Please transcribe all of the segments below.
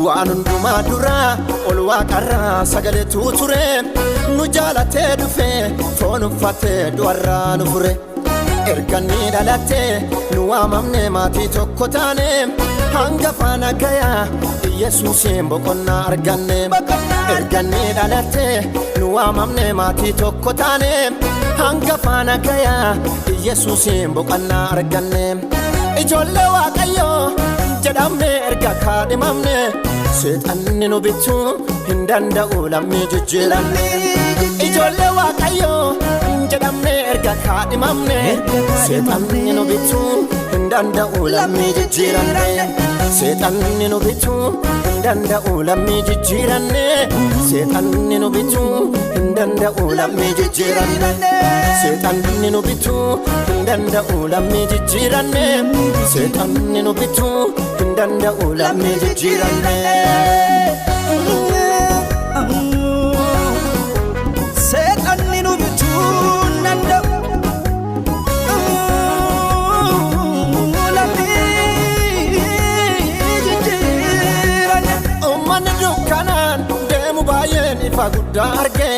waan hundumaa dura ol waaqarraa sagaleetu ture nu jaalatee dhufe foon uffatee du'arraa nu fure erganni dhalate nu waamamne maatii tokko taane hangafa nagaya Yesuusin boqonnaa arganne erganni dhalate nu waamamne maatii tokko taane hangafa nagaya Yesuusin boqonnaa arganne ijoollee Waaqayyoo jedhamne erga kaadhimamne seexanni nu bituu hin danda'u lammii jijjiiranne ijoollee Waaqayyoo jedhamne erga kaadhimamne seexanni nu bituu hin danda'u lammii jijjiiranne seexanni nu bituu hin danda'u lammii jijjiiranne seexanni nu bituu hin danda'u lammii jijjiiranne seexanni nu bituu hin danda'u lammii jijjiiranne seexanni nu bituu hin danda'u lammii jijjiiranne seexanni nu bituu hin danda'u lammii jijjiiranne ummanni dukkanaan deemu baay'een ifa guddaa arge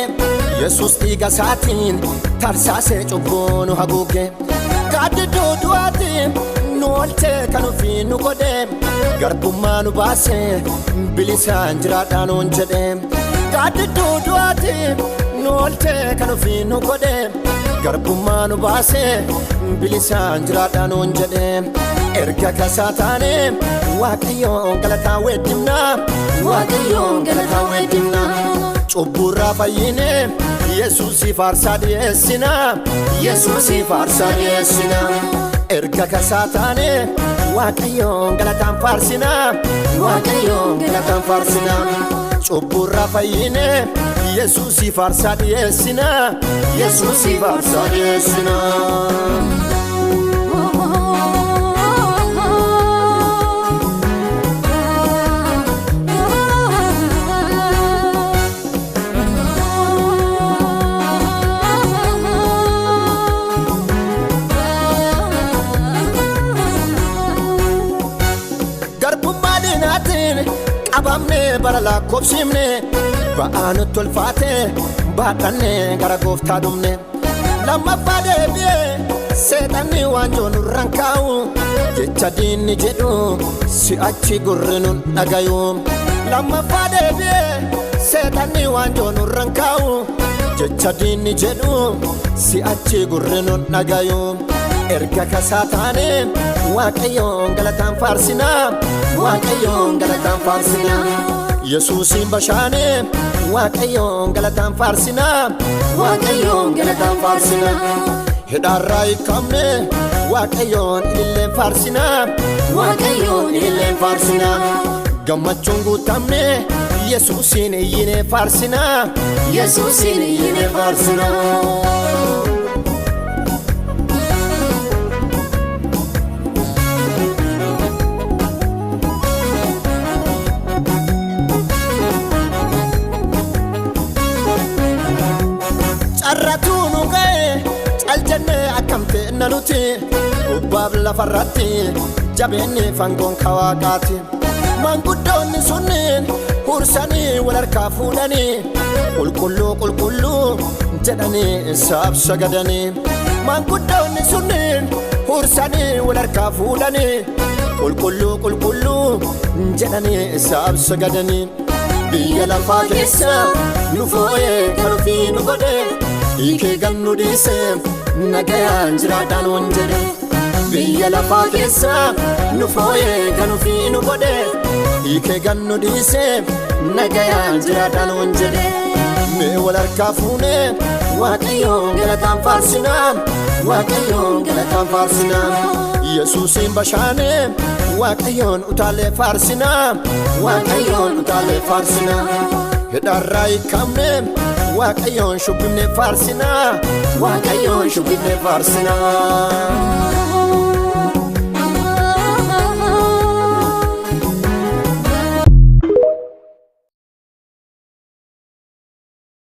Yesuus dhiiga isaatiin tarsaasee cubbuu nu haguuge gaaddiduu du'aatiin nu oolchee kan ofii nu godhe garbummaa nu baasee bilisaan jiraadhaa nuun jedhe gaaddiduu du'aatiin nu oolchee kan ofii nu godhe garbummaa nu baasee bilisaan jiraadhaa nuun jedhe erga kasaa taane Waaqayyoon galataa weeddifna Waaqayyoon galataa weeddifna cubburraa fayyine Yesuusiif aarsaa dhiyeessina Yesuusiif aarsaa dhiyeessina erga kasaa taane Waaqayyoon galataan faarsina Waaqayyoon galataan faarsina cubburraa fayyine Yesuusiif aarsaa dhiyeessina Yesuusiif aarsaa dhiyeessina abamne barala kopsimne ba'aan tolfaate baadhanne gara gooftaa dhumne lammaffaa deebi'ee seexanni waanjoo nurraan kaa'u jecha diinni jedhu si'achi gurri nun dhagayu lammaffaa deebi'ee seexanni waanjoo nurraan kaa'u jecha diinni jedhu si'achi gurri nun dhagayu erga kasaa taane Waaqayyoon galataan faarsina Waaqayyoon galataan faarsina Yesuusin bashaane Waaqayyoon galataan faarsina Waaqayyoon galataan faarsina hidhaarraa hiikamne Waaqayyoon ililleen faarsina Waaqayyoon ililleen faarsina gammachuun guutamne Yesuusin iyyine faarsina Yesuusin iyyine faarsina arratuunu ga'e caljenne akkamte nanuti gubbaaf lafarratti jabeenni fangoon kawaaqaati manguddoonni sunniin hursanii wal harkaa fuudhanii qulqulluu qulqulluu jedhanii isaaf sagadanii manguddoonni sunniin hursanii wal harkaa fuudhanii qulqulluu qulqulluu jedhanii isaaf sagadanii biyya lafaa keessa nu fooyee kan ofii nu godhe hiikee gannu dhiise nagayaan jiraadhaa nuun jedhe biyya lafaa keessa nu fooyee kan ofii nu godhe hiikee gannu dhiise nagayaan jiraadhaa nuun jedhe mee wal harkaa fuune Waaqayyoon galataan faarsina Waaqayyoon galataan faarsina Yesuusin bashaane Waaqayyoon utaalee faarsina Waaqayyoon utaalee faarsina hidhaarraa hiikamne Waaqayyoon shubbifne faarsina Waaqayyoon shubbifne faarsina